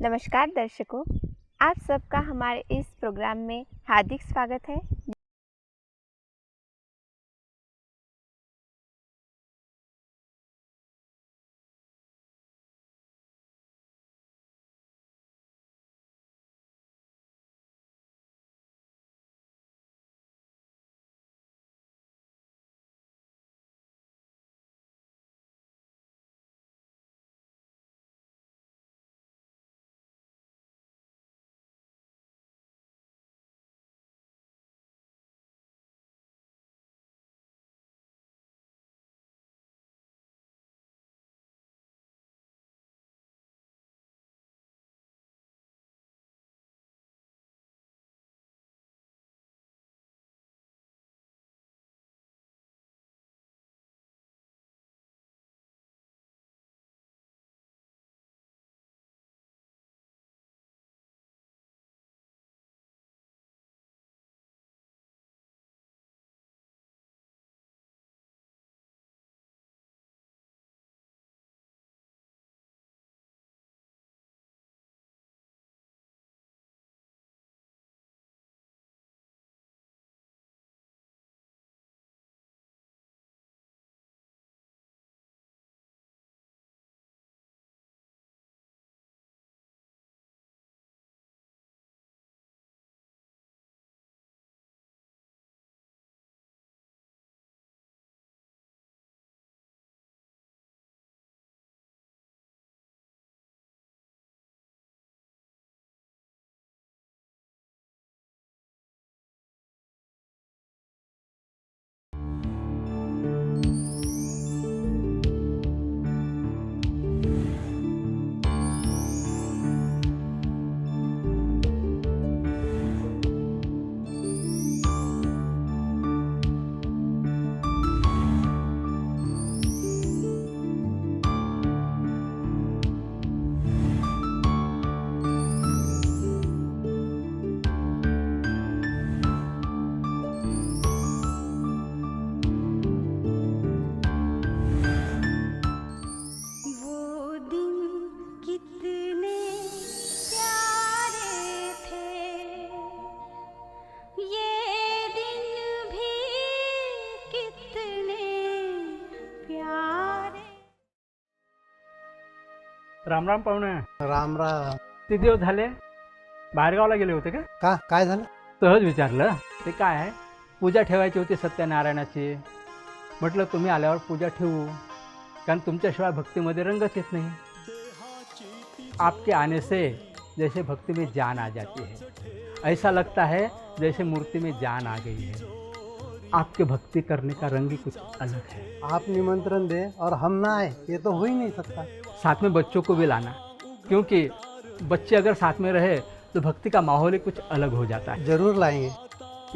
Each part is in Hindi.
नमस्कार दर्शकों, आप सबका हमारे इस प्रोग्राम में हार्दिक स्वागत है। वो दिन कितने प्यारे थे, ये दिन भी कितने प्यारे। राम राम पाहुणे. राम राम. किती दिवस झाले बाहेरगावला गेले होते का? काय झालं? सहज विचारलं. ते काय आहे, पूजा ठेवायची होती सत्यनारायणाची. म्हटलं तुम्ही आल्यावर पूजा ठेवू, कारण तुमच्याशिवाय भक्तीमध्ये रंगच येत नहीं. आपके आने से जैसे भक्ति में जान आ जाती है, ऐसा लगता है जैसे मूर्ति में जान आ गई है. आपके भक्ति करने का रंग ही कुछ अलग है. आप निमंत्रण दे और हम ना आए, ये तो हो ही नहीं सकता. साथ में बच्चों को भी लाना, क्योंकि बच्चे अगर साथ में रहे तो भक्ति का माहौल ही कुछ अलग हो जाता है. जरूर लाएंगे.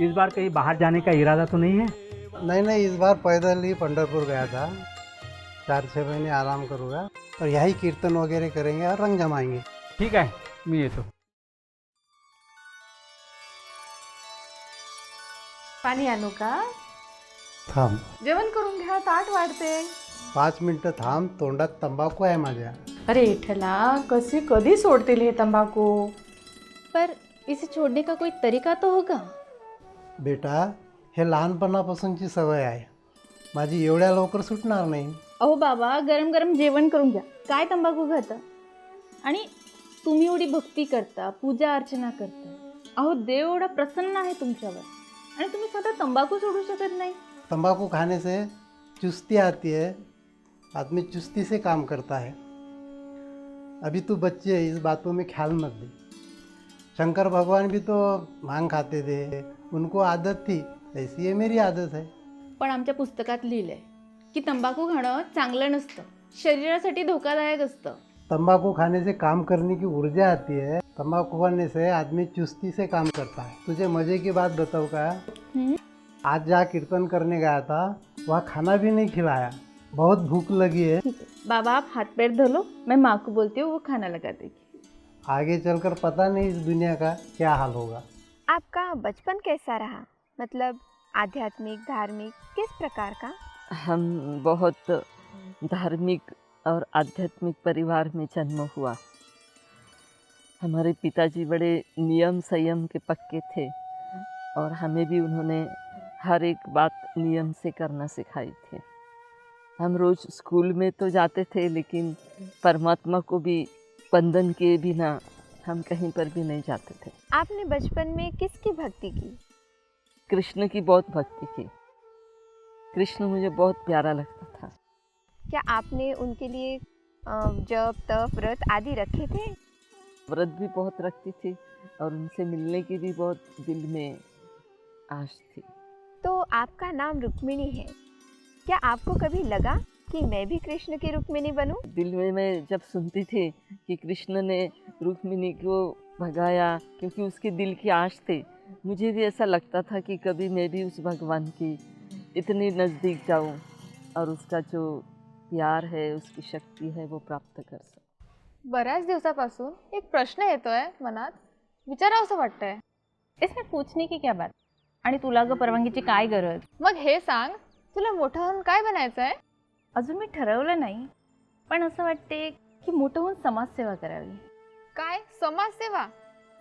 इस बार कहीं बाहर जाने का इरादा तो नहीं है? नहीं, इस बार पैदल ही पंढरपुर गया था. 4-6 महीने आराम करूँगा और यही कीर्तन वगैरह करेंगे और रंग जमाएंगे. ठीक आहे, मी येतो. पाणी आणू का? थांब. जेवण करून घ्या, ताट वाढते. 5 मिनटं थांब. तोंडात तंबाखू आहे माझ्या. अरे विठ्ठला, कधी सोडतील हे तंबाखू? पर इसे छोड़ने का कोई तरीका तो होगा. बेटा, हे लहानपणापासूनची सवय आहे. माझी एवढ्या लवकर सुटणार नाही. अहो बाबा, गरम गरम जेवण करून घ्या. काय तंबाखू खाता? आणि तुम्ही एवढी भक्ती करता, पूजा अर्चना करता. अहो देव एवढा प्रसन्न आहे तुमच्यावर, आणि तुम्ही स्वतः तंबाखू सोडू शकत नाही. तंबाकू खाने से चुस्ती आती है, आदमी चुस्ती से काम करता है. अभी तू बच्ची है, इस बातों में ख्याल मत दे. शंकर भगवान भी तो भांग खाते थे, उनको आदत थी, ऐसी ये मेरी आदत है. पण आमच्या पुस्तकात लिहिलं आहे की तंबाखू खाणं चांगलं नसतं, शरीरासाठी धोकादायक असतं. तंबाकू खाने से काम करने की ऊर्जा आती है. तंबाकू खाने से आदमी चुस्ती से काम करता है. तुझे मज़े की बात बताऊँ का? आज जहाँ कीर्तन करने गया था, वहाँ खाना भी नहीं खिलाया. बहुत भूख लगी है. ठीक है बाबा, आप हाथ पैर धो लो, मैं माँ को बोलती हूँ, वो खाना लगा देगी. आगे चलकर पता नहीं इस दुनिया का क्या हाल होगा. आपका बचपन कैसा रहा? मतलब आध्यात्मिक, धार्मिक, किस प्रकार का? हम बहुत धार्मिक और आध्यात्मिक परिवार में जन्म हुआ. हमारे पिताजी बड़े नियम संयम के पक्के थे और हमें भी उन्होंने हर एक बात नियम से करना सिखाई थी। हम रोज़ स्कूल में तो जाते थे, लेकिन परमात्मा को भी बंधन के बिना हम कहीं पर भी नहीं जाते थे। आपने बचपन में किसकी भक्ति की? कृष्ण की बहुत भक्ति की। कृष्ण मुझे बहुत प्यारा लगता था। क्या आपने उनके लिए जप तप व्रत आदि रखे थे? व्रत भी बहुत रखती थी और उनसे मिलने की भी बहुत दिल में आश थी। तो आपका नाम रुक्मिणी है, क्या आपको कभी लगा कि मैं भी कृष्ण की रुक्मिणी बनूं? दिल में मैं जब सुनती थी कि कृष्ण ने रुक्मिणी को भगाया क्योंकि उसके दिल की आश थी, मुझे भी ऐसा लगता था कि कभी मैं भी उस भगवान की इतनी नज़दीक जाऊं और उसका जो प्यार है, उसकी शक्ती है, वो प्राप्त कर सकूं। बऱ्याच दिवसापासून एक प्रश्न येतोय मनात, विचारावंसं वाटतंय. इसमें पूछने की क्या बात? आणि तुला ग परवानगीची काय गरज? मग हे सांग, तुला मोठं होऊन काय बनायचंय? अजून मी ठरवलं नाही, पण असं वाटते की मोठं होऊन समाजसेवा करावी. काय समाजसेवा?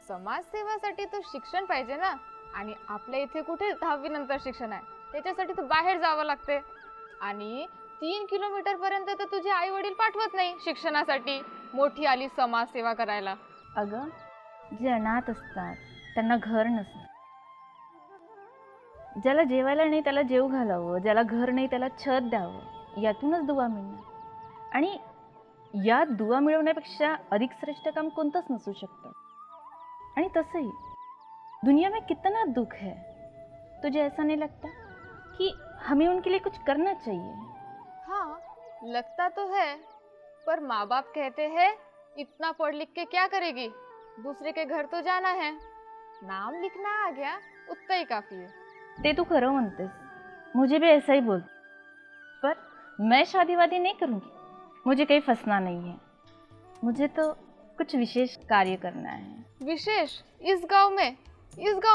समाजसेवासाठी तर शिक्षण पाहिजे ना. आणि आपल्या इथे कुठे 10वी नंतर शिक्षण आहे. त्याच्यासाठी तर बाहेर जावं लागते. आणि 3 किलोमीटर पर्यंत तर तुझे आई वडील पाठवत नाही शिक्षणासाठी. मोठी आली समाजसेवा करायला. अगं, जे अनाथ असतात त्यांना घर नसतं. ज्याला जेवायला नाही त्याला जेव घालावं, ज्याला घर नाही त्याला छत द्यावं, यातूनच दुवा मिळणार. आणि या दुवा मिळवण्यापेक्षा अधिक श्रेष्ठ काम कोणतंच नसू शकतं. आणि तसंही दुनिया में कितना दुख है, तुझे ऐसा नहीं लगता कि हमें उनके लिए कुछ करना चाहिए? हाँ, लगता तो है, पर माँ बाप कहते हैं इतना पढ़ लिख के क्या करेगी, दूसरे के घर तो जाना है, नाम लिखना आ गया उतना ही काफ़ी है. ते तू खरं म्हणतेस, मुझे भी ऐसा ही बोल, पर मैं शादी वादी नहीं करूँगी. मुझे कहीं फंसना नहीं है. मुझे तो कुछ विशेष कार्य करना है. विशेष? इस गांव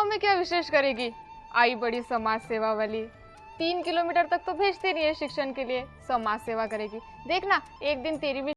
में क्या विशेष करेगी? आई बड़ी समाज सेवा वाली, 3 किलोमीटर तक तो भेजती नहीं है शिक्षण के लिए, समाज सेवा करेगी. देखना एक दिन तेरी भी.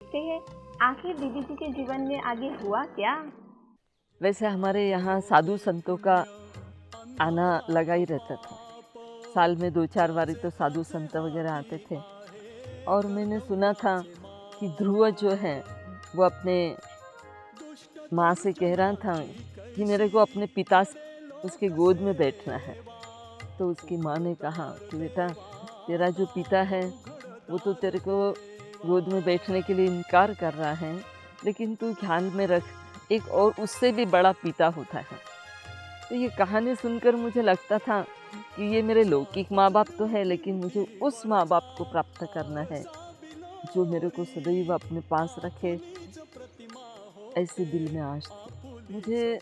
देखते हैं आखिर दीदी जी के जीवन में आगे हुआ क्या? वैसे हमारे यहाँ साधु संतों का आना लगा ही रहता था। साल में 2-4 बारी तो साधु संत वगैरह आते थे। और मैंने सुना था कि ध्रुव जो है वो अपने माँ से कह रहा था कि मेरे को अपने पिता उसके गोद में बैठना है। तो उसकी माँ ने कहा कि बेटा, तेरा जो पिता है वो तो तेरे को गोद में बैठने के लिए इनकार कर रहा है, लेकिन तू ध्यान में रख, एक और उससे भी बड़ा पिता होता है। तो ये कहानी सुनकर मुझे लगता था कि ये मेरे लौकिक माँ बाप तो है, लेकिन मुझे उस माँ बाप को प्राप्त करना है जो मेरे को सदैव अपने पास रखे, ऐसे दिल में आश थी। मुझे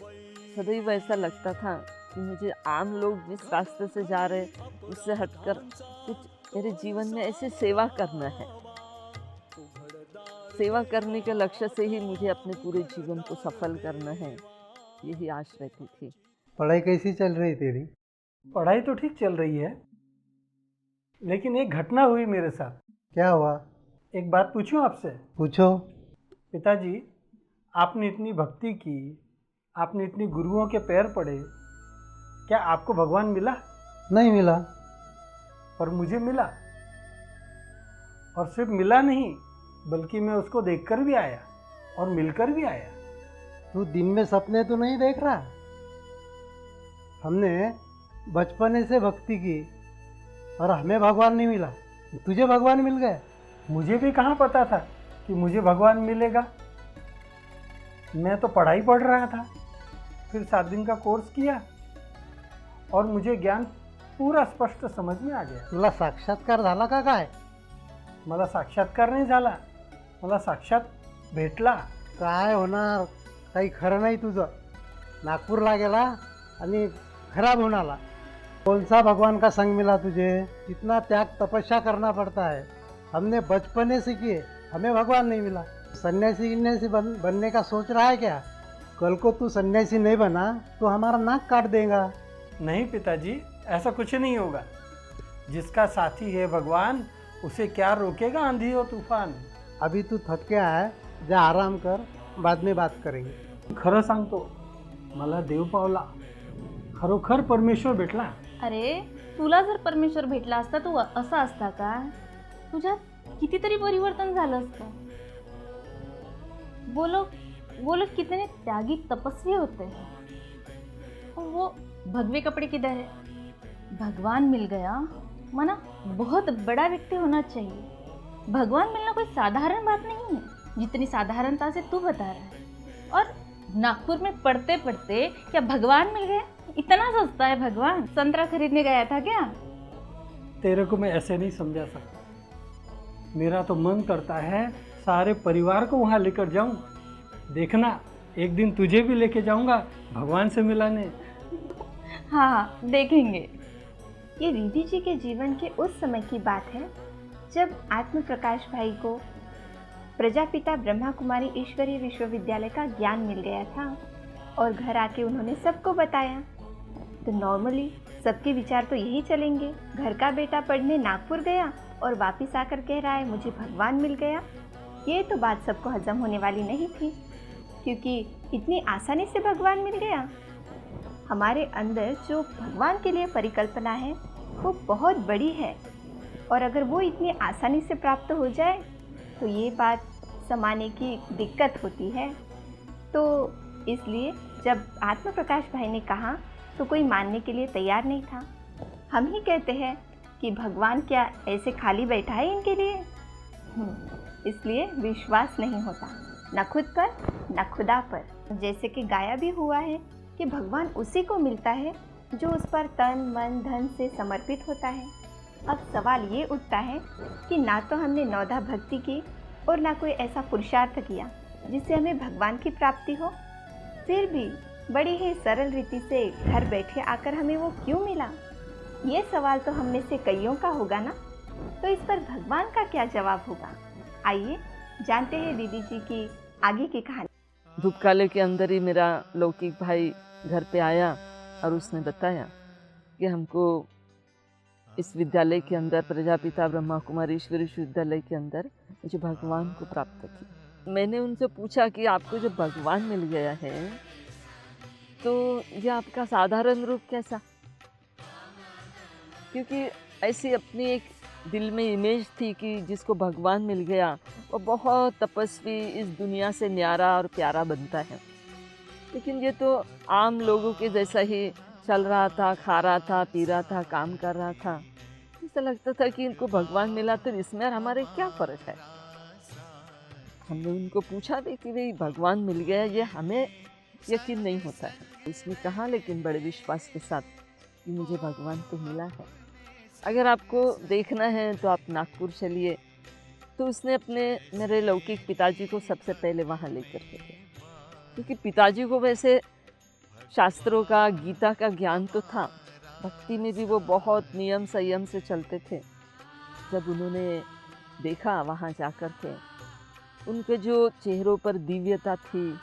सदैव ऐसा लगता था कि मुझे आम लोग जिस रास्ते से जा रहे उससे हटकर कुछ मेरे जीवन में ऐसे सेवा करना है। सेवा करने के लक्ष्य से ही मुझे अपने पूरे जीवन को सफल करना है, यही आश रहती थी। पढ़ाई कैसी चल रही तेरी? पढ़ाई तो ठीक चल रही है, लेकिन एक घटना हुई मेरे साथ। क्या हुआ? एक बात पूछूं आपसे? पूछो। पिताजी, आपने इतनी भक्ति की, आपने इतनी गुरुओं के पैर पड़े, क्या आपको भगवान मिला? नहीं मिला। पर मुझे मिला, और सिर्फ मिला नहीं बल्कि मैं उसको देखकर भी आया और मिलकर भी आया। तू दिन में सपने तो नहीं देख रहा? हमने बचपने से भक्ति की और हमें भगवान नहीं मिला, तुझे भगवान मिल गए। मुझे भी कहाँ पता था कि मुझे भगवान मिलेगा। मैं तो पढ़ाई पढ़ रहा था, फिर 7 दिन का कोर्स किया और मुझे ज्ञान पूरा स्पष्ट समझ में आ गया। तुला साक्षात्कार झाला का काय? मला साक्षात्कार नाही झाला, मला साक्षात भेटला। काय होणार, काही खरं नाही तुझं। नागपूरला गेला आणि खराब होऊन आला। कौन सा भगवान का संग मिला तुझे? इतना त्याग तपस्या करना पड़ता है। हमने बचपने से किए, हमें भगवान नहीं मिला। सन्यासी बनने का सोच रहा है क्या? कल को तू सन्यासी नहीं बना तो हमारा नाक काट देगा। नहीं पिताजी, ऐसा कुछ नहीं होगा। जिसका साथी है भगवान, उसे क्या रोकेगा आंधी और तूफान। अभी तू थक के आया, जा आराम कर, बाद में बात करेंगे। खरं सांगतो, मला देव पावला, खरोखर परमेश्वर भेटला। अरे तुला जर परमेश्वर भेटला असता तू असा असता का? तुझ्यात कितीतरी परिवर्तन झालं असतं। वो लोग कितने त्यागी तपस्वी होते हैं। और वो भगवे कपड़े किधर है? भगवान मिल गया माना बहुत बड़ा व्यक्ति होना चाहिए। भगवान मिलना कोई साधारण बात नहीं है, जितनी साधारणता से तू बता रहा है। और नागपुर में पढ़ते पढ़ते क्या भगवान मिल गया? इतना सस्ता है भगवान? संतरा खरीदने गया था क्या? तेरे को मैं ऐसे नहीं समझा सकता। मेरा तो मन करता है सारे परिवार को वहाँ लेकर जाऊँ। देखना, एक दिन तुझे भी लेके जाऊँगा भगवान से मिलाने। हाँ, देखेंगे। ये रिधि जी के जीवन के उस समय की बात है जब आत्म प्रकाश भाई को प्रजापिता ब्रह्मा कुमारी ईश्वरीय विश्वविद्यालय का ज्ञान मिल गया था और घर आके उन्होंने सबको बताया। तो नॉर्मली सबके विचार तो यही चलेंगे, घर का बेटा पढ़ने नागपुर गया और वापस आकर कह रहा है मुझे भगवान मिल गया। ये तो बात सबको हजम होने वाली नहीं थी, क्योंकि इतनी आसानी से भगवान मिल गया। हमारे अंदर जो भगवान के लिए परिकल्पना है वो बहुत बड़ी है, और अगर वो इतनी आसानी से प्राप्त हो जाए तो ये बात समाने की दिक्कत होती है। तो इसलिए जब आत्म प्रकाश भाई ने कहा तो कोई मानने के लिए तैयार नहीं था। हम ही कहते हैं कि भगवान क्या ऐसे खाली बैठा है इनके लिए? इसलिए विश्वास नहीं होता, न खुद पर न खुदा पर। जैसे कि गाया भी हुआ है कि भगवान उसी को मिलता है जो उस पर तन मन धन से समर्पित होता है। अब सवाल ये उठता है कि ना तो हमने नौधा भक्ति की और ना कोई ऐसा पुरुषार्थ किया जिससे हमें भगवान की प्राप्ति हो, फिर भी बड़ी ही सरल रीति से घर बैठे आकर हमें वो क्यों मिला? ये सवाल तो हम में से कईयों का होगा ना। तो इस पर भगवान का क्या जवाब होगा? आइए जानते हैं दीदी जी की आगे की कहानी। धूपकाले के अंदर ही मेरा लौकिक भाई घर पे आया और उसने बताया कि हमको इस विद्यालय के अंदर, प्रजापिता ब्रह्मा कुमारी ईश्वरी विश्वविद्यालय के अंदर मुझे भगवान को प्राप्त की। मैंने उनसे पूछा कि आपको जब भगवान मिल गया है तो ये आपका साधारण रूप कैसा? क्योंकि ऐसी अपनी एक दिल में इमेज थी कि जिसको भगवान मिल गया वो बहुत तपस्वी, इस दुनिया से न्यारा और प्यारा बनता है। लेकिन ये तो आम लोगों के जैसा ही चल रहा था, खा रहा था, पी रहा था, काम कर रहा था। ऐसा लगता था कि इनको भगवान मिला तो इसमें और हमारे क्या फ़र्क है। हमने उनको पूछा भी कि भाई भगवान मिल गया, ये हमें यकीन नहीं होता है। उसने कहा लेकिन बड़े विश्वास के साथ कि मुझे भगवान तो मिला है। अगर आपको देखना है तो आप नागपुर चलिए, तो उसने अपने मेरे लौकिक पिताजी को सबसे पहले वहाँ लेकर के गए, क्योंकि पिताजी को वैसे शास्त्रों का, गीता का ज्ञान तो था, भक्ति में भी वो बहुत नियम संयम से चलते थे। जब उन्होंने देखा वहाँ जाकर के, उनके जो चेहरों पर दिव्यता थी,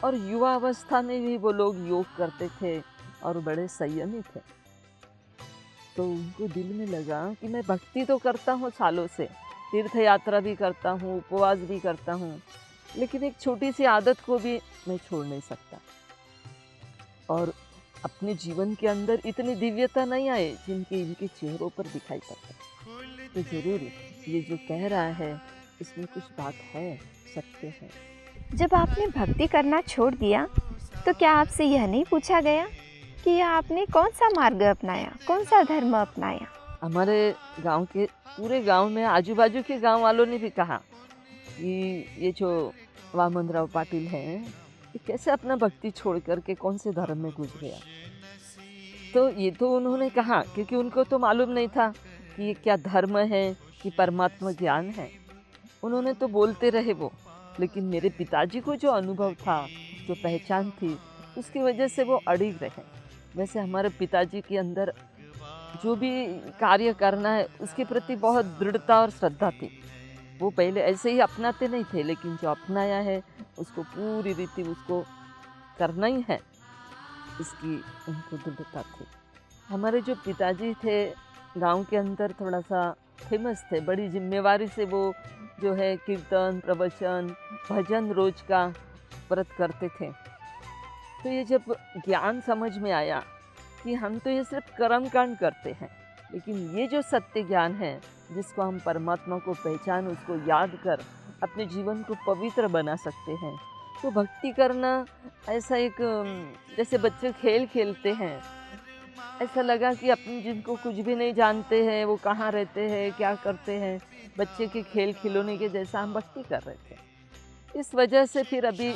और युवा अवस्था में भी वो लोग योग करते थे और बड़े संयमी थे, तो उनको दिल में लगा कि मैं भक्ति तो करता हूँ सालों से, तीर्थ यात्रा भी करता हूँ, उपवास भी करता हूँ, लेकिन एक छोटी सी आदत को भी मैं छोड़ नहीं सकता। और अपने जीवन के अंदर इतनी दिव्यता नहीं आए जिनके इनके चेहरों पर दिखाई पड़ता। तो ज़रूर ये जो कह रहा है इसमें कुछ बात है, सत्य है। जब आपने भक्ति करना छोड़ दिया तो क्या आपसे यह नहीं पूछा गया कि आपने कौन सा मार्ग अपनाया, कौन सा धर्म अपनाया? हमारे गांव के पूरे गांव में आजू बाजू के गांव वालों ने भी कहा कि ये जो वामनराव पाटिल हैं, ये कैसे अपना भक्ति छोड़ करके कौन से धर्म में घुस गया। तो ये तो उन्होंने कहा, क्योंकि उनको तो मालूम नहीं था कि ये क्या धर्म है कि परमात्मा ज्ञान है। उन्होंने तो बोलते रहे वो, लेकिन मेरे पिताजी को जो अनुभव था, जो पहचान थी, उसकी वजह से वो अड़िग रहे। वैसे हमारे पिताजी के अंदर जो भी कार्य करना है उसके प्रति बहुत दृढ़ता और श्रद्धा थी। वो पहले ऐसे ही अपनाते नहीं थे, लेकिन जो अपनाया है उसको पूरी रीति उसको करना ही है, इसकी उनको दृढ़ता थी। हमारे जो पिताजी थे गांव के अंदर थोड़ा सा फेमस थे, बड़ी जिम्मेवारी से वो जो है कीर्तन, प्रवचन, भजन रोज का व्रत करते थे। तो ये जब ज्ञान समझ में आया कि हम तो ये सिर्फ कर्मकांड करते हैं, लेकिन ये जो सत्य ज्ञान है जिसको हम परमात्मा को पहचान, उसको याद कर अपने जीवन को पवित्र बना सकते हैं, तो भक्ति करना ऐसा एक, जैसे बच्चे खेल खेलते हैं, ऐसा लगा कि अपने जिनको कुछ भी नहीं जानते हैं, वो कहाँ रहते हैं, क्या करते हैं, बच्चे के खेल खिलौने के जैसा हम भक्ति कर रहे थे। इस वजह से फिर अभी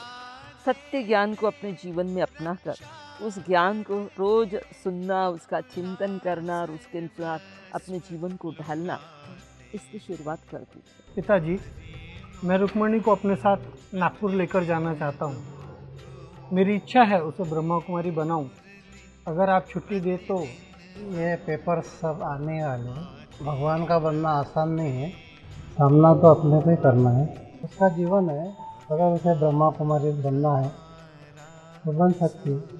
सत्य ज्ञान को अपने जीवन में अपना कर उस ज्ञान को रोज सुनना, उसका चिंतन करना और उसके अनुसार अपने जीवन को ढालना, इसकी शुरुआत कर दी। पिताजी, मैं रुक्मणी को अपने साथ नागपुर लेकर जाना चाहता हूँ। मेरी इच्छा है उसे ब्रह्मा कुमारी बनाऊँ। अगर आप छुट्टी दे तो। ये पेपर सब आने वाले हैं। भगवान का बनना आसान नहीं है, सामना तो अपने को ही करना है। उसका जीवन है, अगर उसे ब्रह्मा कुमारी बनना है तो बन सकती है,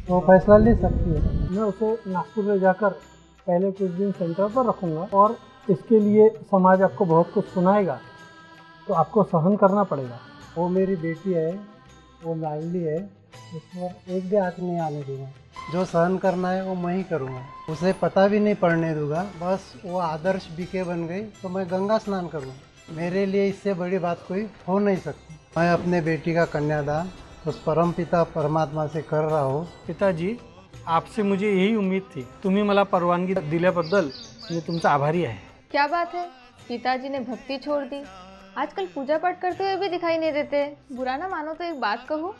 वो फैसला ले सकती है। मैं उसे नागपुर ले जाकर पहले कुछ दिन सेंटर पर रखूँगा, और इसके लिए समाज आपको बहुत कुछ सुनाएगा, तो आपको सहन करना पड़ेगा। वो मेरी बेटी है, वो लाडली है, उसको एक भी हाथ नहीं आने दूंगा। जो सहन करना है वो मैं ही करूँगा, उसे पता भी नहीं पड़ने दूंगा। बस वो आदर्श बीके बन गई तो मैं गंगा स्नान करूँगा। मेरे लिए इससे बड़ी बात कोई हो नहीं सकती। मैं अपने बेटी का कन्यादान उस परमपिता परमात्मा से कर रहा हूँ। पिताजी, आपसे मुझे यही उम्मीद थी। तुम्ही मला परवानगी दिल्याबद्दल मी तुमचा आभारी आहे। क्या बात है, पिताजी ने भक्ति छोड़ दी, आजकल पूजा पाठ करते हुए भी दिखाई नहीं देते। बुरा ना मानो तो एक बात कहूँ,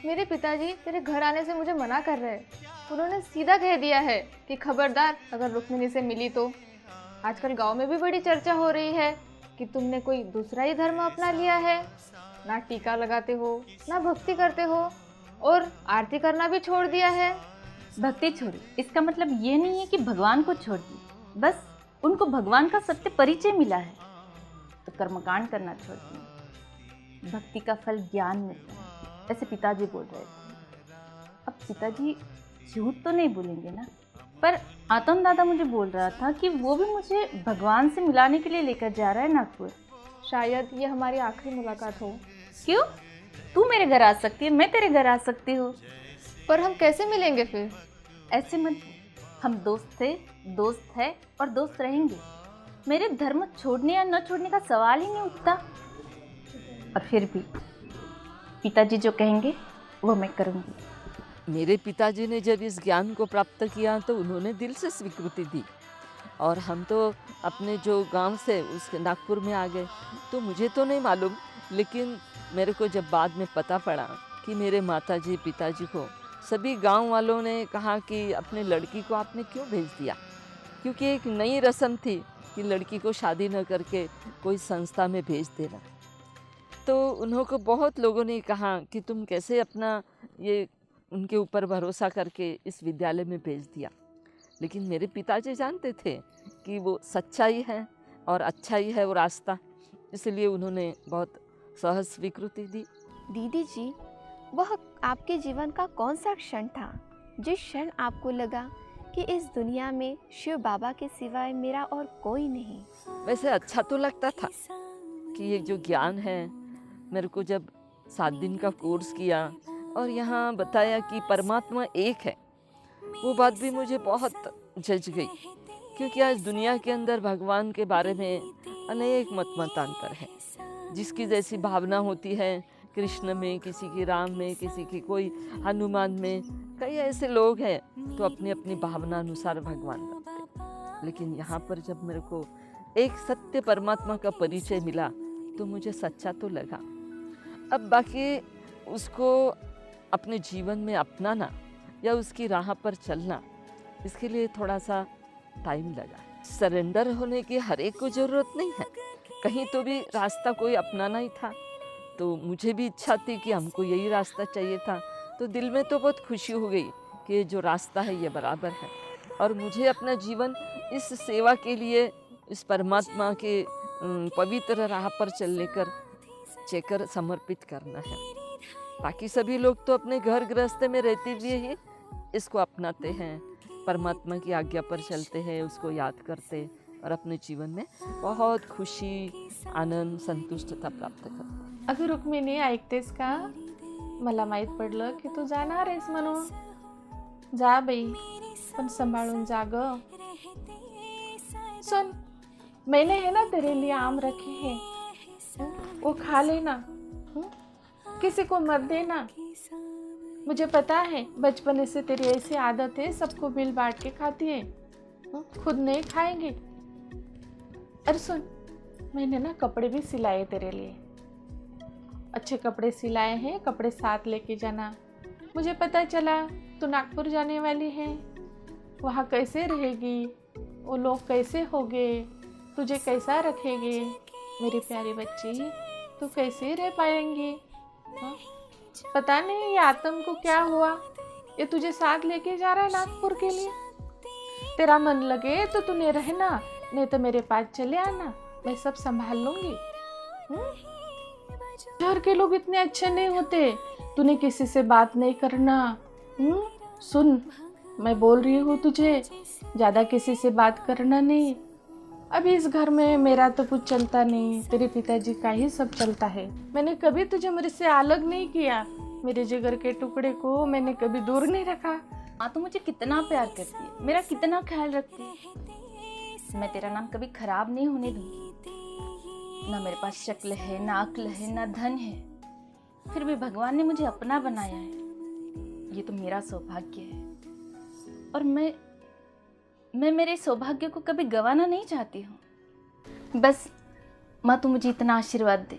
मेरे पिताजी तेरे घर आने से मुझे मना कर रहे हैं। उन्होंने सीधा कह दिया है कि खबरदार अगर रुक्मिणी से मिली तो। आजकल गांव में भी बड़ी चर्चा हो रही है कि तुमने कोई दूसरा ही धर्म अपना लिया है, ना टीका लगाते हो, ना भक्ति करते हो, और आरती करना भी छोड़ दिया है। भक्ति छोड़ी इसका मतलब ये नहीं है कि भगवान को छोड़ दी, बस उनको भगवान का सत्य परिचय मिला है तो कर्मकांड करना छोड़ दिया। भक्ति का फल ज्ञान मिलता है, ऐसे पिताजी बोल रहे थे। अब पिताजी झूठ तो नहीं बोलेंगे ना, पर आतम दादा मुझे बोल रहा था कि वो भी मुझे भगवान से मिलाने के लिए लेकर जा रहा है नागपुर। शायद ये हमारी आखिरी मुलाकात हो। क्यों? तू मेरे घर आ सकती है, मैं तेरे घर आ सकती हूँ, पर हम कैसे मिलेंगे फिर? ऐसे मत, हम दोस्त थे, दोस्त है और दोस्त रहेंगे। मेरे धर्म छोड़ने या न छोड़ने का सवाल ही नहीं उठता। और फिर भी पिताजी जो कहेंगे वो मैं करूँगी। मेरे पिताजी ने जब इस ज्ञान को प्राप्त किया तो उन्होंने दिल से स्वीकृति दी, और हम तो अपने जो गांव से उस नागपुर में आ गए। तो मुझे तो नहीं मालूम, लेकिन मेरे को जब बाद में पता पड़ा कि मेरे माताजी पिताजी को सभी गांव वालों ने कहा कि अपने लड़की को आपने क्यों भेज दिया, क्योंकि एक नई रस्म थी कि लड़की को शादी न करके कोई संस्था में भेज देना। तो उन्होंने बहुत लोगों ने कहा कि तुम कैसे अपना ये उनके ऊपर भरोसा करके इस विद्यालय में भेज दिया। लेकिन मेरे पिताजी जानते थे कि वो सच्चाई है और अच्छाई है वो रास्ता, इसलिए उन्होंने बहुत सहज स्वीकृति दी। दीदी जी, वह आपके जीवन का कौन सा क्षण था जिस क्षण आपको लगा कि इस दुनिया में शिव बाबा के सिवाय मेरा और कोई नहीं? वैसे अच्छा तो लगता था कि ये जो ज्ञान है, मेरे को जब 7 दिन का कोर्स किया और यहाँ बताया कि परमात्मा एक है, वो बात भी मुझे बहुत जच गई। क्योंकि आज दुनिया के अंदर भगवान के बारे में अनेक मतांतर है। जिसकी जैसी भावना होती है, कृष्ण में, किसी की राम में, किसी की कोई हनुमान में, कई ऐसे लोग हैं तो अपनी अपनी भावना अनुसार भगवान बनते हैं। लेकिन यहाँ पर जब मेरे को एक सत्य परमात्मा का परिचय मिला तो मुझे सच्चा तो लगा। अब बाकी उसको अपने जीवन में अपनाना या उसकी राह पर चलना, इसके लिए थोड़ा सा टाइम लगा। सरेंडर होने की हर एक को ज़रूरत नहीं है, कहीं तो भी रास्ता कोई अपनाना ही था। तो मुझे भी इच्छा थी कि हमको यही रास्ता चाहिए था। तो दिल में तो बहुत खुशी हो गई कि ये जो रास्ता है ये बराबर है और मुझे अपना जीवन इस सेवा के लिए, इस परमात्मा के पवित्र राह पर चलकर समर्पित करना है। बाकी सभी लोग तो अपने घर गृहस्थ में रहते हुए ही इसको अपनाते हैं, परमात्मा की आज्ञा पर चलते हैं, उसको याद करते और अपने जीवन में बहुत खुशी, आनंद, संतुष्टता प्राप्त करते। अगं रुक्मिणी, ऐकतेस का? मला माहीत पडलं की तू जाणार आहेस म्हणून. जा बाई, पण संभाळून जा ग. सुन, मैंने है ना तेरे लिए आम रखे हैं, वो खा लेना, किसी को मत देना. मुझे पता है बचपन से तेरी ऐसी आदत है, सबको मिल बांट के खाती है, खुद नहीं खाएंगे. अरे सुन, मैंने ना कपड़े भी सिलाए तेरे लिए, अच्छे कपड़े सिलाए हैं, कपड़े साथ लेके जाना. मुझे पता चला तू नागपुर जाने वाली है, वहाँ कैसे रहेगी, वो लोग कैसे होंगे, तुझे कैसा रखेंगे. मेरी प्यारी बच्ची, तू कैसे रह पाएंगी? हाँ? पता नहीं ये आतंक को क्या हुआ, ये तुझे साथ लेके जा रहा है नागपुर के लिए. तेरा मन लगे तो तूने रहना, नहीं तो मेरे पास चले आना, मैं सब संभाल लूंगी. शहर के लोग इतने अच्छे नहीं होते, तूने किसी से बात नहीं करना. सुन, मैं बोल रही हूँ तुझे, ज़्यादा किसी से बात करना नहीं. अभी इस घर में मेरा तो कुछ चलता नहीं, तेरे पिताजी का ही सब चलता है. मैंने कभी तुझे मेरे से अलग नहीं किया, मेरे जिगर के टुकड़े को मैंने कभी दूर नहीं रखा. हाँ, तो मुझे कितना प्यार करती है, मेरा कितना ख्याल रखती है. मैं तेरा नाम कभी खराब नहीं होने दूंगी. ना मेरे पास शक्ल है, ना अक्ल है, ना धन है, फिर भी भगवान ने मुझे अपना बनाया है. ये तो मेरा सौभाग्य है और मैं मेरे सौभाग्य को कभी गंवाना नहीं चाहती हूँ. बस माँ, तू मुझे इतना आशीर्वाद दे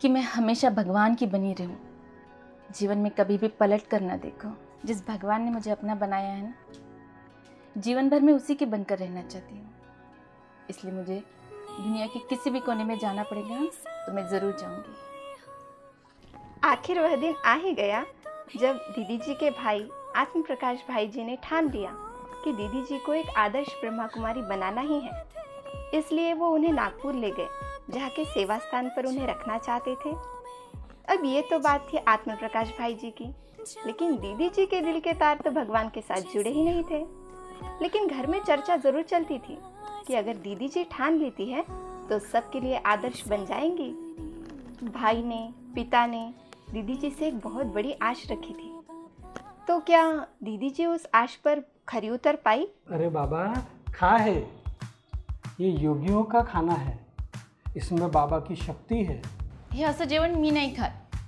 कि मैं हमेशा भगवान की बनी रहूँ, जीवन में कभी भी पलट कर ना देखूँ. जिस भगवान ने मुझे अपना बनाया है ना, जीवन भर में उसी के बनकर रहना चाहती हूँ. इसलिए मुझे दुनिया के किसी भी कोने में जाना पड़ेगा तो मैं ज़रूर जाऊँगी. आखिर वह दिन आ ही गया जब दीदी जी के भाई आत्म प्रकाश भाई जी ने ठान लिया कि दीदी जी को एक आदर्श ब्रह्मा कुमारी बनाना ही है. इसलिए वो उन्हें नागपुर ले गए, जहाँ के सेवा स्थान पर उन्हें रखना चाहते थे. अब ये तो बात थी आत्म प्रकाश भाई जी की, लेकिन दीदी जी के दिल के तार तो भगवान के साथ जुड़े ही नहीं थे. लेकिन घर में चर्चा जरूर चलती थी कि अगर दीदी जी ठान लेती है तो सबके लिए आदर्श बन जाएंगी. भाई ने, पिता ने दीदी जी से एक बहुत बड़ी आश रखी थी. तो क्या दीदी जी उस आश पर खरी उतर पाई? अरे बाबा, खा है, ये योगियों का खाना है, इसमें बाबा की शक्ती है. हे असं जेवण मी नाही खात.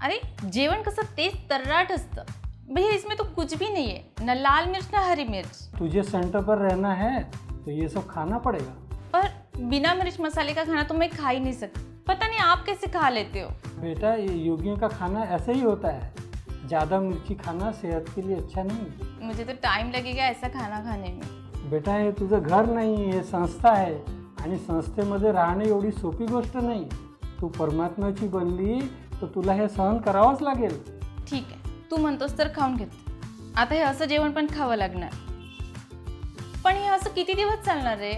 अरे जेवण कसं तेज तर्राट असतं भैया, इसमें तो कुछ भी नहीं है, न लाल मिर्च न हरी मिर्च. तुझे सेंटर पर रहना है तो ये सब खाना पड़ेगा. और बिना मिर्च मसाले का खाना तो मैं खा ही नहीं सकती. पता नहीं आप कैसे खा लेते हो. बेटा, ये योगियों का खाना ऐसे ही होता है, ज़्यादा मिर्ची खाना सेहत के लिए अच्छा नहीं. मुझे तो टाइम लगेगा ऐसा खाना खाने में. बेटा हे तुझं घर नाही, हे संस्था आहे आणि संस्थेमध्ये राहणे एवढी सोपी गोष्ट नाही. तू परमात्म्याची बनली तर तुला हे सहन करावंच लागेल. ठीक आहे, तू म्हणतोस तर खाऊन घेत. आता हे असं जेवण पण खावं लागणार. पण हे असं किती दिवस चालणार रे?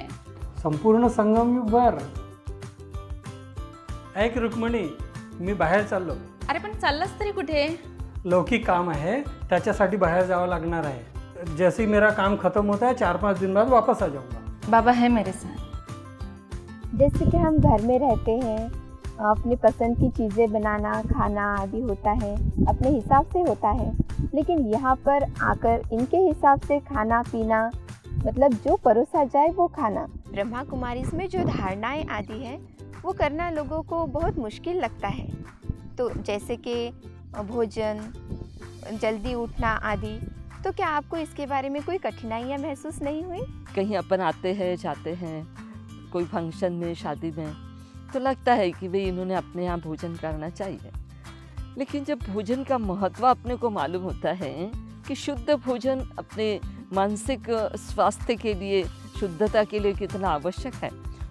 संपूर्ण संगमयुगभर. ऐक रुक्मिणी, मी बाहेर चाललो. अरे पण चाललास तरी कुठे? लौकिक काम आहे, त्याच्यासाठी बाहेर जावं लागणार आहे. जैसे ही मेरा काम खत्म होता है 4-5 दिन बाद वापस आ जाऊंगा. बाबा है मेरे साथ. जैसे कि हम घर में रहते हैं, अपनी पसंद की चीज़ें बनाना खाना आदि होता है, अपने हिसाब से होता है, लेकिन यहाँ पर आकर इनके हिसाब से खाना पीना, मतलब जो परोसा जाए वो खाना, ब्रह्मा कुमारीज में जो धारणाएं आदि हैं वो करना लोगों को बहुत मुश्किल लगता है. तो जैसे कि भोजन, जल्दी उठना आदि, तो क्या आपको इसके बारे में कोई कठिनाइयाँ महसूस नहीं हुई? कहीं अपन आते हैं जाते हैं कोई फंक्शन में, शादी में, तो लगता है कि भाई इन्होंने अपने यहाँ भोजन करना चाहिए. लेकिन जब भोजन का महत्व अपने को मालूम होता है कि शुद्ध भोजन अपने मानसिक स्वास्थ्य के लिए, शुद्धता के लिए कितना आवश्यक है,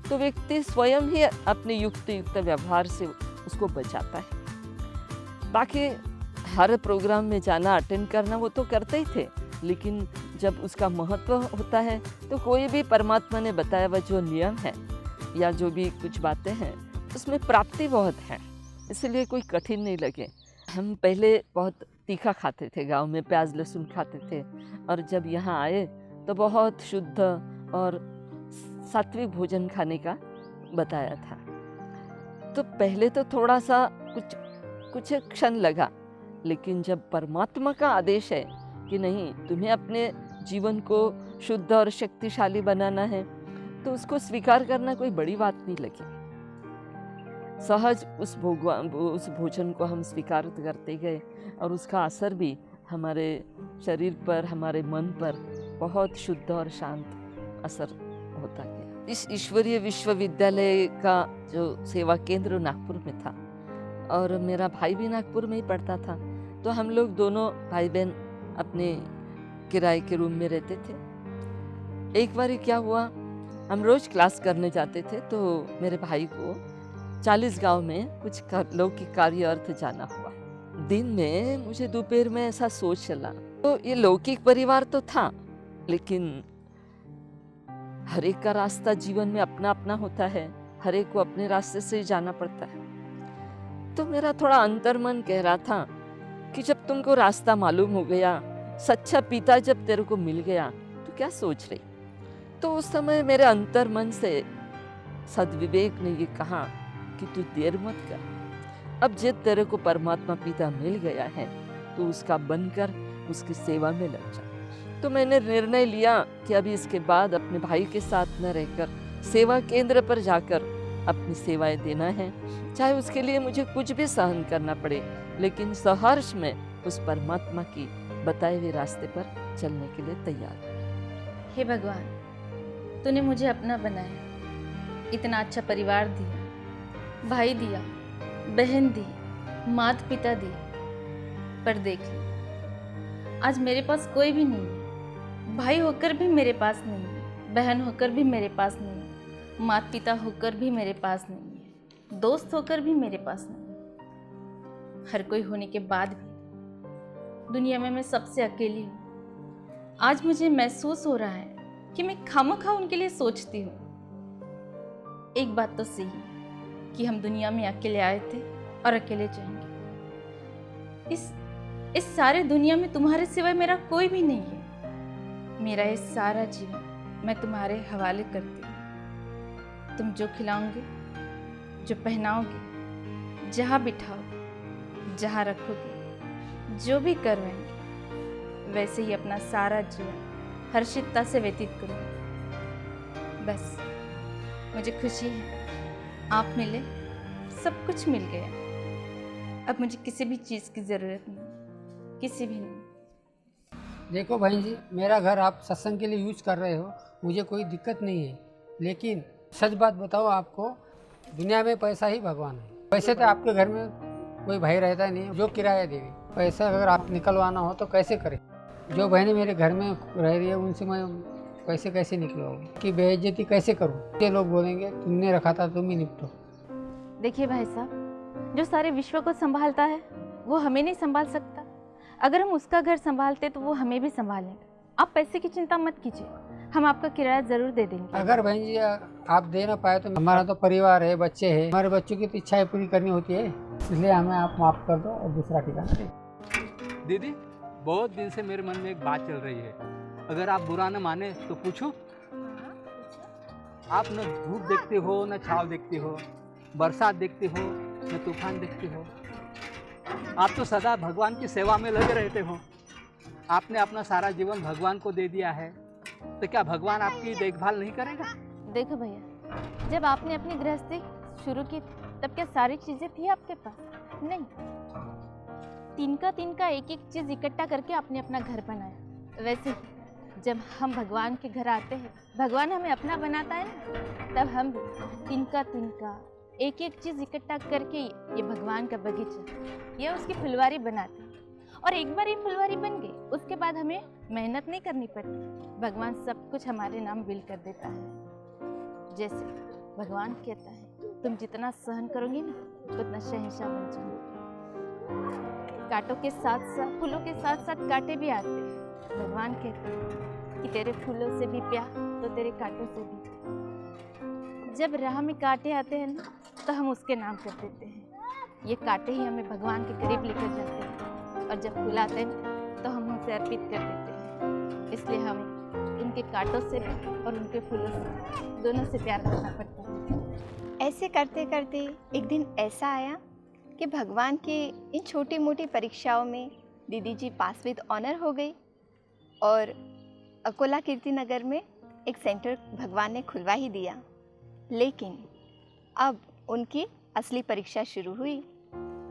तो व्यक्ति स्वयं ही अपने युक्त व्यवहार से उसको बचाता है. बाकी हर प्रोग्राम में जाना, अटेंड करना वो तो करते ही थे, लेकिन जब उसका महत्व होता है तो कोई भी परमात्मा ने बताया हुआ जो नियम है या जो भी कुछ बातें हैं उसमें प्राप्ति बहुत है, इसलिए कोई कठिन नहीं लगे. हम पहले बहुत तीखा खाते थे, गांव में प्याज लहसुन खाते थे, और जब यहाँ आए तो बहुत शुद्ध और सात्विक भोजन खाने का बताया था. तो पहले तो थोड़ा सा कुछ क्षण लगा, लेकिन जब परमात्मा का आदेश है कि नहीं, तुम्हें अपने जीवन को शुद्ध और शक्तिशाली बनाना है, तो उसको स्वीकार करना कोई बड़ी बात नहीं लगी. सहज उस भोजन को हम स्वीकार करते गए और उसका असर भी हमारे शरीर पर, हमारे मन पर बहुत शुद्ध और शांत असर होता गया. इस ईश्वरीय विश्वविद्यालय का जो सेवा केंद्र नागपुर में था और मेरा भाई भी नागपुर में ही पढ़ता था, तो हम लोग दोनों भाई बहन अपने किराए के रूम में रहते थे. एक बार क्या हुआ, हम रोज क्लास करने जाते थे, तो मेरे भाई को 40 गांव में कुछ लौकिक कार्य अर्थ जाना हुआ. दिन में मुझे दोपहर में ऐसा सोच चला, तो ये लौकिक परिवार तो था, लेकिन हर एक का रास्ता जीवन में अपना अपना होता है, हर एक को अपने रास्ते से जाना पड़ता है. तो मेरा थोड़ा अंतर्मन कह रहा था कि जब तुमको रास्ता मालूम हो गया, सच्चा पिता जब तेरे को मिल गया, तो क्या सोच रही. तो उस समय मेरे अंतर्मन से सद्विवेक ने ये कहा कि तू देर मत कर, अब जब तेरे को परमात्मा पिता मिल गया है तो उसका बनकर उसकी सेवा में लग जा. तो मैंने निर्णय लिया कि अभी इसके बाद अपने भाई के साथ न रहकर सेवा केंद्र पर जाकर अपनी सेवाएं देना है, चाहे उसके लिए मुझे कुछ भी सहन करना पड़े, लेकिन सहर्ष में उस परमात्मा की बताए हुए रास्ते पर चलने के लिए तैयार. हे भगवान, तूने मुझे अपना बनाया, इतना अच्छा परिवार दिया, भाई दिया, बहन दी, माता पिता दिए, पर देख ले आज मेरे पास कोई भी नहीं है. भाई होकर भी मेरे पास नहीं है, बहन होकर भी मेरे पास नहीं है, माता पिता होकर भी मेरे पास नहीं है, दोस्त होकर भी मेरे पास नहीं है. हर कोई होने के बाद भी दुनिया में मैं सबसे अकेली हूँ. आज मुझे महसूस हो रहा है कि मैं खामखा उनके लिए सोचती हूँ. एक बात तो सही है कि हम दुनिया में अकेले आए थे और अकेले जाएंगे. इस सारे दुनिया में तुम्हारे सिवाय मेरा कोई भी नहीं है. मेरा ये सारा जीवन मैं तुम्हारे हवाले करती हूँ. तुम जो खिलाओगे, जो पहनाओगे, जहाँ बिठाओगे, जहाँ रखोगे, जो भी करवाएंगे, वैसे ही अपना सारा जीवन हर्षितता से व्यतीत करूँगी. बस मुझे खुशी है, आप मिले, सब कुछ मिल गया. अब मुझे किसी भी चीज़ की ज़रूरत नहीं, किसी भी नहीं. देखो बहन जी, मेरा घर आप सत्संग के लिए यूज़ कर रहे हो, मुझे कोई दिक्कत नहीं है, लेकिन सच बात बताओ आपको, दुनिया में पैसा ही भगवान है. वैसे तो आपके घर में कोई भाई रहता नहीं, जो किराया देवी, पैसा अगर आप निकलवाना हो तो कैसे करें. जो बहनें मेरे घर में रह रही है उनसे मैं कैसे कैसे निकलोगे, कि बेइज्जती कैसे करूँ। ये लोग बोलेंगे तुमने रखा था तुम ही निपटो। देखिए भाई साहब, जो सारे विश्व को संभालता है वो हमें नहीं संभाल सकता। अगर हम उसका घर संभालते तो वो हमें भी संभालेंगे। आप पैसे की चिंता मत कीजिए, हम आपका किराया ज़रूर दे देंगे। अगर बहन जी आप दे ना पाए तो हमारा तो परिवार है, बच्चे हैं, हमारे बच्चों की तो इच्छाएं पूरी करनी होती है, इसलिए हमें आप माफ़ कर दो और दूसरा ठिकाना दे। दीदी, बहुत दिन से मेरे मन में एक बात चल रही है, अगर आप बुरा न माने तो पूछूं? आप न धूप देखते हो, न छाव देखते हो, बरसात देखते हो, न तूफान देखते हो। आप तो सदा भगवान की सेवा में लगे रहते हो। आपने अपना सारा जीवन भगवान को दे दिया है, तो क्या भगवान आपकी देखभाल नहीं करेगा? देखो भैया, जब आपने अपनी गृहस्थी शुरू की थी तब क्या सारी चीज़ें थी आपके पास? नहीं, तिनका एक एक चीज़ इकट्ठा करके आपने अपना घर बनाया। वैसे ही जब हम भगवान के घर आते हैं, भगवान हमें अपना बनाता है ना, तब हम तिनका एक एक चीज़ इकट्ठा करके ये भगवान का बगीचा, ये उसकी फुलवारी बनाते हैं। और एक बार ये फुलवारी बन गई, उसके बाद हमें मेहनत नहीं करनी पड़ती, भगवान सब कुछ हमारे नाम बिल कर देता है। जैसे भगवान कहता है, तुम जितना सहन करोगी ना उतना शहंशाह बन जाओगे। कांटों के साथ साथ, फूलों के साथ साथ कांटे भी आते हैं। भगवान कहते हैं कि तेरे फूलों से भी प्यार तो तेरे कांटों से भी। जब राह में कांटे आते हैं ना, तो हम उसके नाम कर देते हैं। ये कांटे ही हमें भगवान के करीब लेकर जाते हैं, और जब फूल आते हैं तो हम उनसे अर्पित कर देते हैं। इसलिए हमें उनके कांटों से भी और उनके फूलों से, दोनों से प्यार करना पड़ता है। ऐसे करते करते एक दिन ऐसा आया कि भगवान की इन छोटी मोटी परीक्षाओं में दीदी जी पास विद ऑनर हो गई, और अकोला कीर्ति नगर में एक सेंटर भगवान ने खुलवा ही दिया। लेकिन अब उनकी असली परीक्षा शुरू हुई,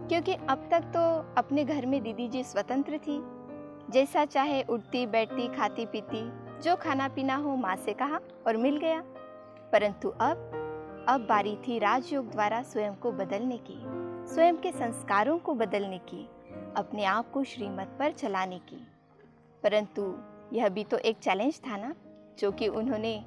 क्योंकि अब तक तो अपने घर में दीदी जी स्वतंत्र थी, जैसा चाहे उठती बैठती खाती पीती, जो खाना पीना हो माँ से कहा और मिल गया। परंतु अब बारी थी राजयोग द्वारा स्वयं को बदलने की, स्वयं के संस्कारों को बदलने की, अपने आप को श्रीमत पर चलाने की। परंतु यह भी तो एक चैलेंज था ना, जो कि उन्होंने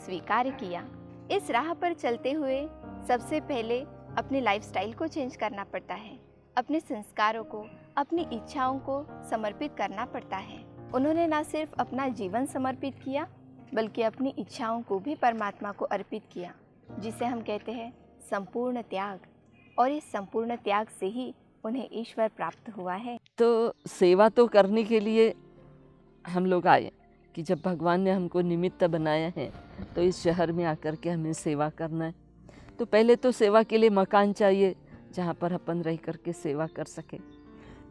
स्वीकार किया। इस राह पर चलते हुए सबसे पहले अपने लाइफस्टाइल को चेंज करना पड़ता है, अपने संस्कारों को, अपनी इच्छाओं को समर्पित करना पड़ता है। उन्होंने न सिर्फ अपना जीवन समर्पित किया, बल्कि अपनी इच्छाओं को भी परमात्मा को अर्पित किया, जिसे हम कहते हैं संपूर्ण त्याग। और इस संपूर्ण त्याग से ही उन्हें ईश्वर प्राप्त हुआ है। तो सेवा तो करने के लिए हम लोग आए कि जब भगवान ने हमको निमित्त बनाया है तो इस शहर में आकर के हमें सेवा करना है। तो पहले तो सेवा के लिए मकान चाहिए जहाँ पर अपन रह कर के सेवा कर सके।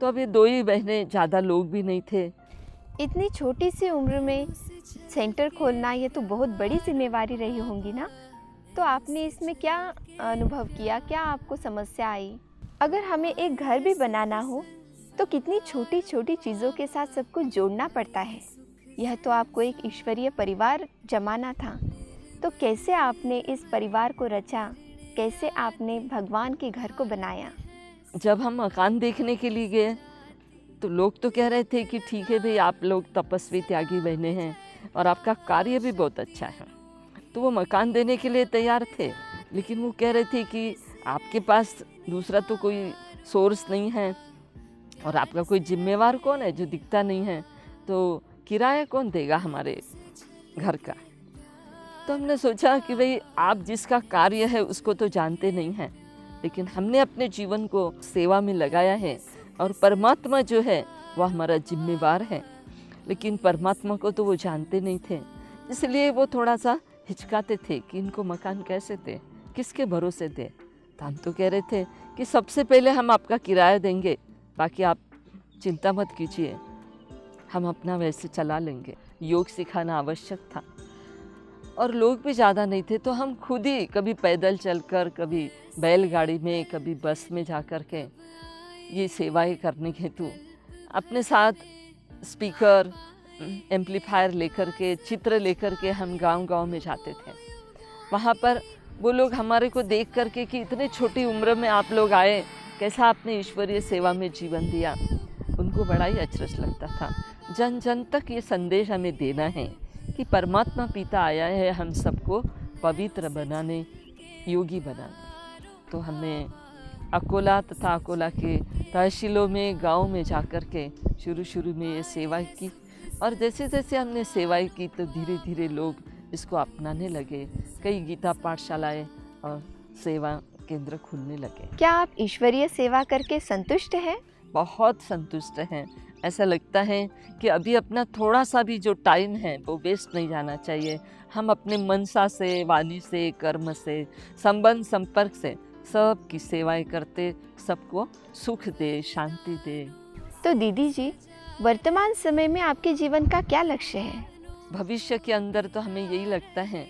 तो अब ये दो ही बहनें, ज़्यादा लोग भी नहीं थे। इतनी छोटी सी उम्र में सेंटर खोलना, ये तो बहुत बड़ी जिम्मेवारी रही होंगी ना। तो आपने इसमें क्या अनुभव किया, क्या आपको समस्या आई? अगर हमें एक घर भी बनाना हो तो कितनी छोटी छोटी चीज़ों के साथ सब कुछ जोड़ना पड़ता है। यह तो आपको एक ईश्वरीय परिवार जमाना था, तो कैसे आपने इस परिवार को रचा, कैसे आपने भगवान के घर को बनाया? जब हम मकान देखने के लिए गए तो लोग तो कह रहे थे कि ठीक है भाई, आप लोग तपस्वी त्यागी बहने हैं और आपका कार्य भी बहुत अच्छा है। तो वो मकान देने के लिए तैयार थे, लेकिन वो कह रहे थे कि आपके पास दूसरा तो कोई सोर्स नहीं है और आपका कोई जिम्मेवार कौन है जो दिखता नहीं है, तो किराया कौन देगा हमारे घर का। तो हमने सोचा कि भाई आप जिसका कार्य है उसको तो जानते नहीं हैं, लेकिन हमने अपने जीवन को सेवा में लगाया है और परमात्मा जो है वो हमारा जिम्मेवार है। लेकिन परमात्मा को तो वो जानते नहीं थे, इसलिए वो थोड़ा सा हिचकाते थे कि इनको मकान कैसे दे, किसके भरोसे दे। तो हम तो कह रहे थे कि सबसे पहले हम आपका किराया देंगे, बाकी आप चिंता मत कीजिए, हम अपना वैसे चला लेंगे। योग सिखाना आवश्यक था और लोग भी ज़्यादा नहीं थे, तो हम खुद ही कभी पैदल चलकर, कभी बैलगाड़ी में, कभी बस में जा कर के ये सेवाएं करने के हेतु अपने साथ स्पीकर, एम्पलीफायर लेकर के, चित्र लेकर के हम गांव-गांव में जाते थे। वहाँ पर वो लोग हमारे को देख कर के कि इतने छोटी उम्र में आप लोग आए, कैसा आपने ईश्वरीय सेवा में जीवन दिया, उनको बड़ा ही अचरज लगता था। जन जन तक ये संदेश हमें देना है कि परमात्मा पिता आया है हम सबको पवित्र बनाने, योगी बनाने। तो हमने अकोला तथा अकोला के तहसीलों में, गांव में जाकर के शुरू में ये सेवा की, और जैसे जैसे हमने सेवाएं की तो धीरे धीरे लोग इसको अपनाने लगे। कई गीता पाठशालाएं और सेवा केंद्र खुलने लगे। क्या आप ईश्वरीय सेवा करके संतुष्ट हैं? बहुत संतुष्ट हैं। ऐसा लगता है कि अभी अपना थोड़ा सा भी जो टाइम है वो वेस्ट नहीं जाना चाहिए। हम अपने मनसा से, वाणी से, कर्म से, संबंध संपर्क से सब की सेवाएं करते, सबको सुख दे, शांति दे। तो दीदी जी, वर्तमान समय में आपके जीवन का क्या लक्ष्य है? भविष्य के अंदर तो हमें यही लगता है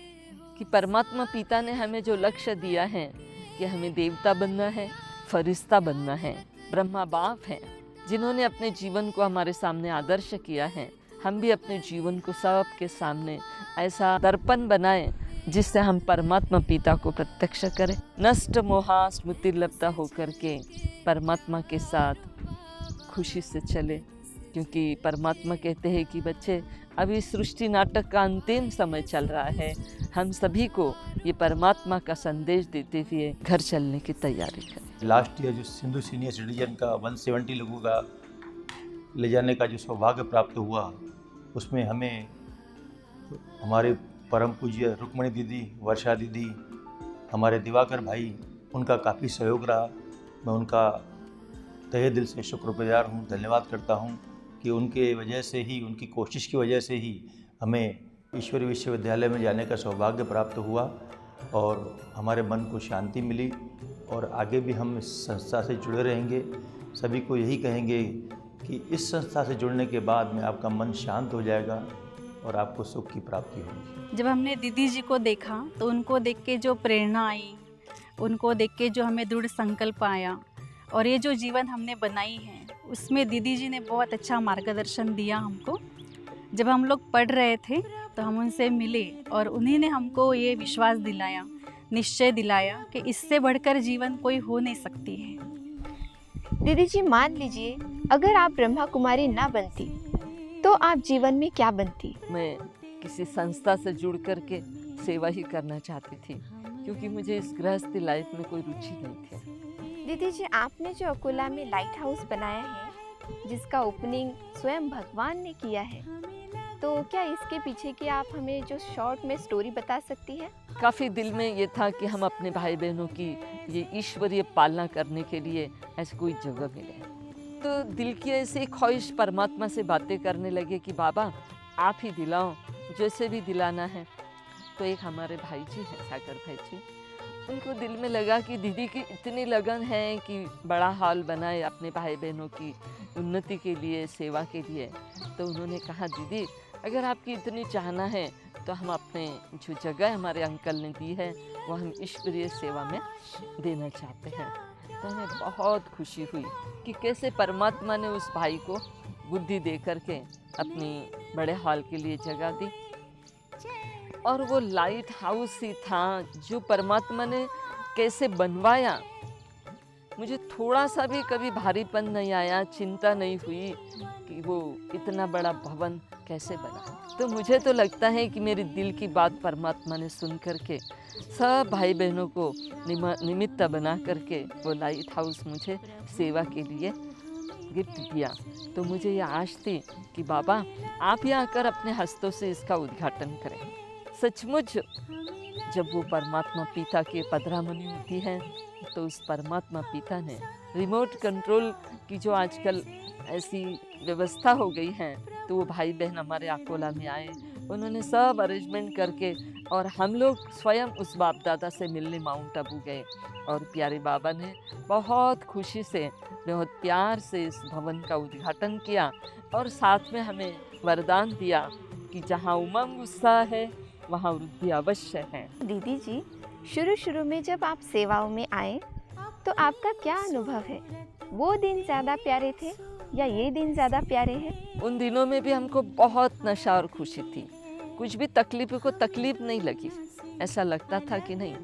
कि परमात्मा पिता ने हमें जो लक्ष्य दिया है कि हमें देवता बनना है, फरिश्ता बनना है। ब्रह्मा बाप हैं जिन्होंने अपने जीवन को हमारे सामने आदर्श किया है। हम भी अपने जीवन को सबके सामने ऐसा दर्पण बनाएं जिससे हम परमात्मा पिता को प्रत्यक्ष करें। नष्ट मोहा स्मृतिर्लब्धा होकर के परमात्मा के साथ खुशी से चले, क्योंकि परमात्मा कहते हैं कि बच्चे अभी सृष्टि नाटक का अंतिम समय चल रहा है। हम सभी को ये परमात्मा का संदेश देते हुए घर चलने की तैयारी करें। लास्ट ईयर जो सिंधु सीनियर सिटीजन का 170 लोगों का ले जाने का जो सौभाग्य प्राप्त हुआ, उसमें हमें हमारे परम पूज्य रुक्मणी दीदी, वर्षा दीदी, हमारे दिवाकर भाई, उनका काफ़ी सहयोग रहा। मैं उनका तहे दिल से शुक्रगुजार हूँ, धन्यवाद करता हूँ कि उनके वजह से ही, उनकी कोशिश की वजह से ही हमें ईश्वरीय विश्वविद्यालय में जाने का सौभाग्य प्राप्त हुआ और हमारे मन को शांति मिली। और आगे भी हम इस संस्था से जुड़े रहेंगे। सभी को यही कहेंगे कि इस संस्था से जुड़ने के बाद में आपका मन शांत हो जाएगा और आपको सुख की प्राप्ति होगी। जब हमने दीदी जी को देखा तो उनको देख के जो प्रेरणा आई, उनको देख के जो हमें दृढ़ संकल्प आया, और ये जो जीवन हमने बनाई है उसमें दीदी जी ने बहुत अच्छा मार्गदर्शन दिया हमको। जब हम लोग पढ़ रहे थे तो हम उनसे मिले और उन्हीं ने हमको ये विश्वास दिलाया, निश्चय दिलाया कि इससे बढ़कर जीवन कोई हो नहीं सकती है। दीदी जी, मान लीजिए अगर आप ब्रह्मा कुमारी ना बनती तो आप जीवन में क्या बनती? मैं किसी संस्था से जुड़ कर के सेवा ही करना चाहती थी, क्योंकि मुझे इस गृहस्थी लाइफ में कोई रुचि नहीं थी। दीदी जी, आपने जो अकोला में लाइट हाउस बनाया है, जिसका ओपनिंग स्वयं भगवान ने किया है, तो क्या इसके पीछे की आप हमें जो शॉर्ट में स्टोरी बता सकती है? काफ़ी दिल में ये था कि हम अपने भाई बहनों की ये ईश्वरीय पालना करने के लिए ऐसी कोई जगह मिले। तो दिल की ऐसी ख्वाहिश परमात्मा से बातें करने लगे कि बाबा आप ही दिलाओ, जैसे भी दिलाना है। तो एक हमारे भाई जी हैं, सागर भाई जी, उनको दिल में लगा कि दीदी की इतनी लगन है कि बड़ा हॉल बनाए अपने भाई बहनों की उन्नति के लिए, सेवा के लिए। तो उन्होंने कहा दीदी अगर आपकी इतनी चाहना है तो हम अपने जो जगह हमारे अंकल ने दी है वो हम ईश्वरीय सेवा में देना चाहते हैं। तो हमें बहुत खुशी हुई कि कैसे परमात्मा ने उस भाई को बुद्धि दे करके अपनी बड़े हॉल के लिए जगह दी। और वो लाइट हाउस ही था जो परमात्मा ने कैसे बनवाया, मुझे थोड़ा सा भी कभी भारीपन नहीं आया, चिंता नहीं हुई कि वो इतना बड़ा भवन कैसे बना। तो मुझे तो लगता है कि मेरे दिल की बात परमात्मा ने सुन करके सब भाई बहनों को निमित्त बना करके वो लाइट हाउस मुझे सेवा के लिए गिफ्ट दिया। तो मुझे ये आश थी कि बाबा आप यहाँ आकर अपने हस्तों से इसका उद्घाटन करें। सचमुच जब वो परमात्मा पिता के पधरामणि होती है तो उस परमात्मा पिता ने रिमोट कंट्रोल की जो आजकल ऐसी व्यवस्था हो गई है, तो वो भाई बहन हमारे अकोला में आए, उन्होंने सब अरेंजमेंट करके और हम लोग स्वयं उस बाप दादा से मिलने माउंट आबू गए। और प्यारे बाबा ने बहुत खुशी से, बहुत प्यार से इस भवन का उद्घाटन किया और साथ में हमें वरदान दिया कि जहाँ उमंग उत्साह है वहाँ वृद्धि अवश्य है। दीदी जी, शुरू में जब आप सेवाओं में आए तो आपका क्या अनुभव है? वो दिन ज़्यादा प्यारे थे या ये दिन ज़्यादा प्यारे हैं? उन दिनों में भी हमको बहुत नशा और खुशी थी, कुछ भी तकलीफ को तकलीफ नहीं लगी। ऐसा लगता था कि नहीं,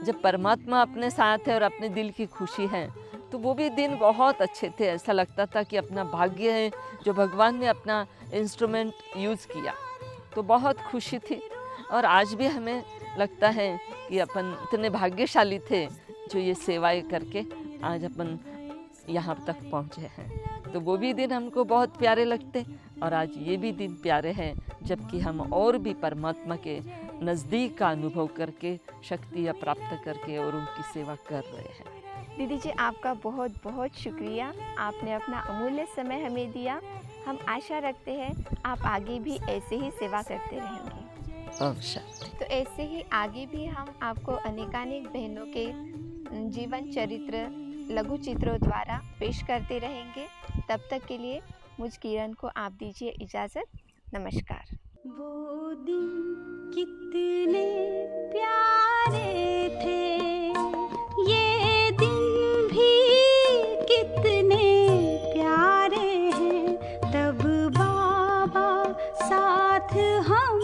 जब परमात्मा अपने साथ है और अपने दिल की खुशी है तो वो भी दिन बहुत अच्छे थे। ऐसा लगता था कि अपना भाग्य है जो भगवान ने अपना इंस्ट्रूमेंट यूज़ किया। तो बहुत खुशी थी। और आज भी हमें लगता है कि अपन इतने भाग्यशाली थे जो ये सेवाएं करके आज अपन यहाँ तक पहुँचे हैं। तो वो भी दिन हमको बहुत प्यारे लगते और आज ये भी दिन प्यारे हैं जबकि हम और भी परमात्मा के नज़दीक का अनुभव करके शक्तियाँ प्राप्त करके और उनकी सेवा कर रहे हैं। दीदी जी, आपका बहुत बहुत शुक्रिया। आपने अपना अमूल्य समय हमें दिया। हम आशा रखते हैं आप आगे भी ऐसे ही सेवा करते रहेंगे। अवश्य। तो ऐसे ही आगे भी हम आपको अनेकानेक बहनों के जीवन चरित्र लघु चित्रों द्वारा पेश करते रहेंगे। तब तक के लिए मुझ किरण को आप दीजिए इजाज़त। नमस्कार। वो दिन कितने प्यारे थे, ये दिन भी कितने प्यारे हैं। तब बाबा साथ हम